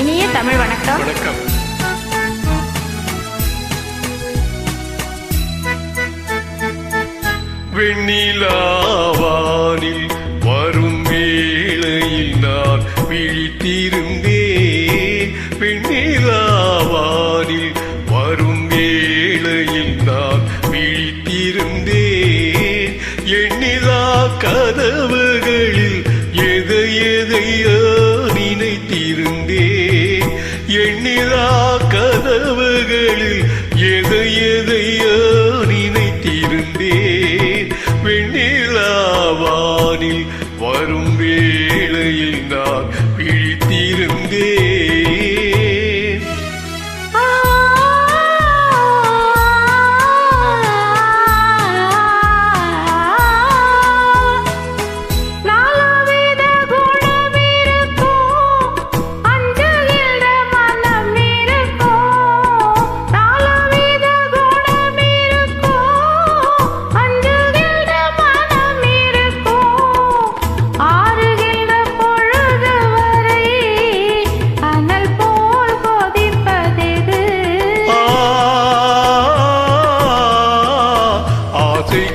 இனிய தமிழ் வணக்கம். வணக்கம். வெண்ணிலாவானில் வரும் வேளையில் நான் விழித்திருந்தேன். வெண்ணிலாவானில் வரும் வேளையில் நான் விழித்திருந்தேன். எண்ணிலா கதவுகளில் எதை எதையோ நினைத்திருந்தேன். எண்ணிலா கதவுகளில் எதை எதையோ நினைத்திருந்தேன். வெண்ணிலாவானில் வரும் வேளையில் நான் விழித்திருந்தேன்.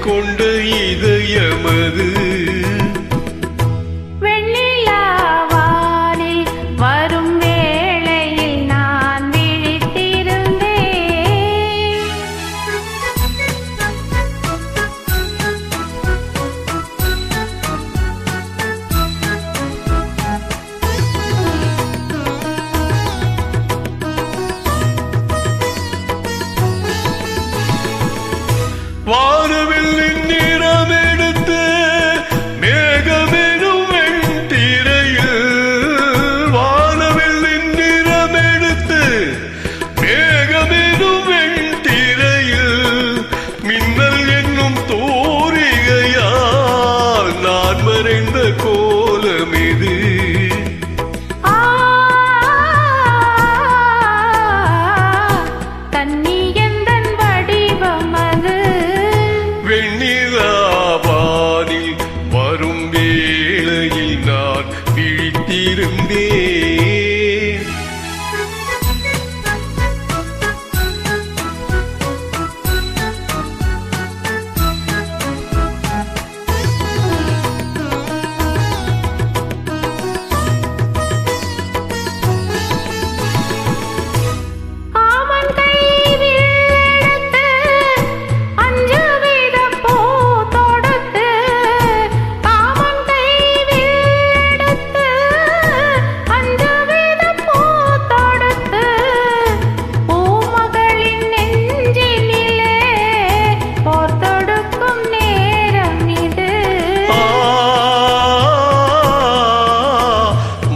கொண்ட இதயமது வெண்ணிலாவானில் வரும் வேளையில் நான் விழித்திருந்தேன். வானவில்லின் நிறம் எடுத்து மேகமெனும் வெண்திரையில், வானவில்லின் நிறம் எடுத்து மேகமெனும் வெண்திரையில், மின்னல் என்னும் தோரிகையால் நான் மறைந்த கோலமிது. வெண்ணிலாவானில் வரும் வேளையில் நான் விழித்திருந்தேன்.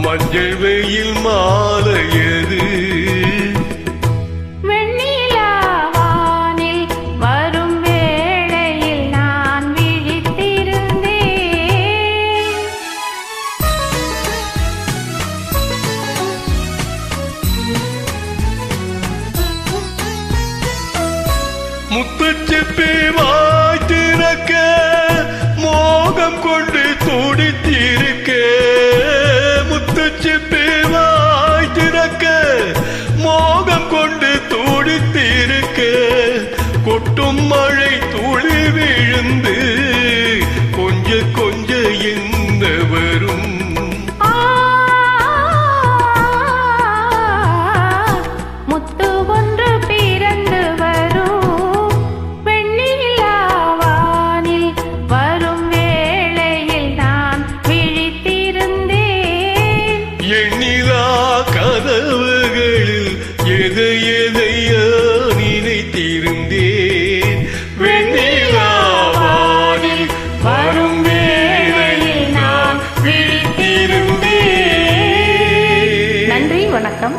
மஞ்சள் வெயில் மாலையது. வெண்ணிலாவானில் வரும் வேளையில் நான் விழித்திருந்தேன். முத்துச்சிப்பி வாய் திறக்க மோகம் கொண்டு துடித்திருக்க. முத்துச்சிப்பி வாய் திறக்க மோகம் கொண்டு துடித்திருக்க. கொட்டும் மழை துளி விழுந்து கொஞ்ச கொஞ்ச என்ன வரும். முத்து ஒன்று பிறந்து வரும். வெண்ணிலாவானில் வரும் வேளையில் நான் விழித்திருந்தேன். எண்ணிலா கதவுகளில் எதை எதையோ நினைத்திருந்தேன். வெண்ணிலாவானில் வரும் வேளையில் நான் விழித்திருந்தேன். நன்றி, வணக்கம்.